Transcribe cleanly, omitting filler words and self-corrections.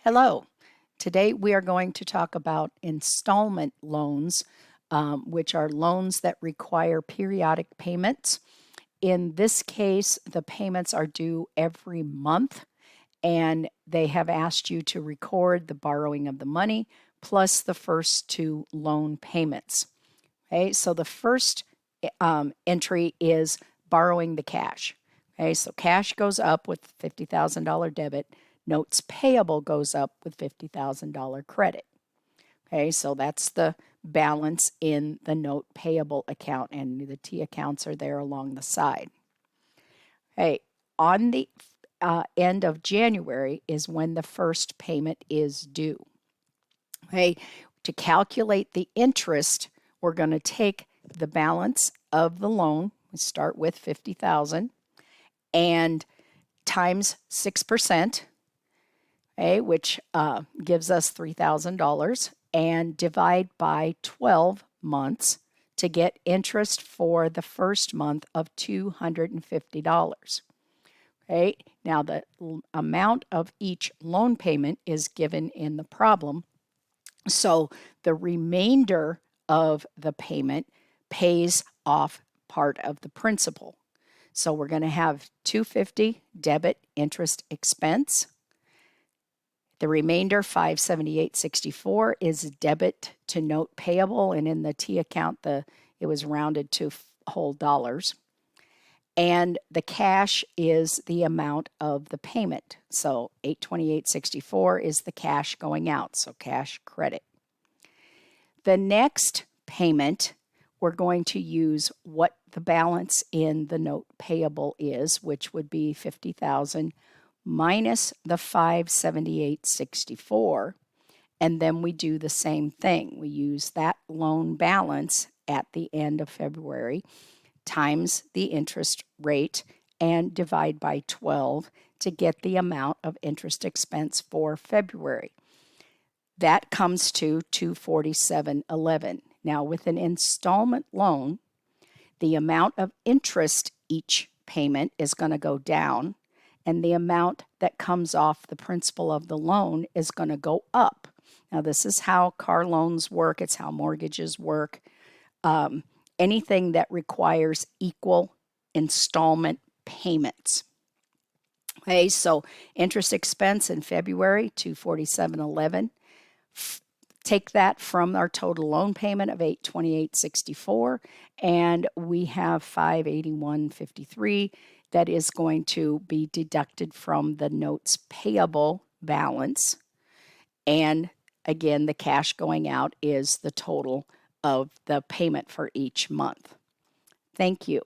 Hello. Today we are going to talk about installment loans, which are loans that require periodic payments. In this case, the payments are due every month, and they have asked you to record the borrowing of the money plus the first two loan payments. Okay, so the first entry is borrowing the cash. Okay, so cash goes up with $50,000 debit. Notes payable goes up with $50,000 credit. Okay, so that's the balance in the note payable account, and the T accounts are there along the side. Okay, on the end of January is when the first payment is due. Okay, to calculate the interest, we're going to take the balance of the loan. We start with $50,000 and times 6%. Okay, which gives us $3,000, and divide by 12 months to get interest for the first month of $250. Okay, now the amount of each loan payment is given in the problem. So the remainder of the payment pays off part of the principal. So we're going to have $250 debit interest expense. The remainder, $578.64, is debit to note payable, and in the T account, it was rounded to whole dollars. And the cash is the amount of the payment. So $828.64 is the cash going out, so cash credit. The next payment, we're going to use what the balance in the note payable is, which would be $50,000 minus the $578.64, and then we do the same thing. We use that loan balance at the end of February times the interest rate and divide by 12 to get the amount of interest expense for February. That comes to $247.11. Now, with an installment loan, the amount of interest each payment is going to go down, and the amount that comes off the principal of the loan is going to go up. Now, this is how car loans work. It's how mortgages work. Anything that requires equal installment payments. Okay, so interest expense in February, $247.11. Take that from our total loan payment of $828.64, and we have $581.53 that is going to be deducted from the notes payable balance. And again, the cash going out is the total of the payment for each month. Thank you.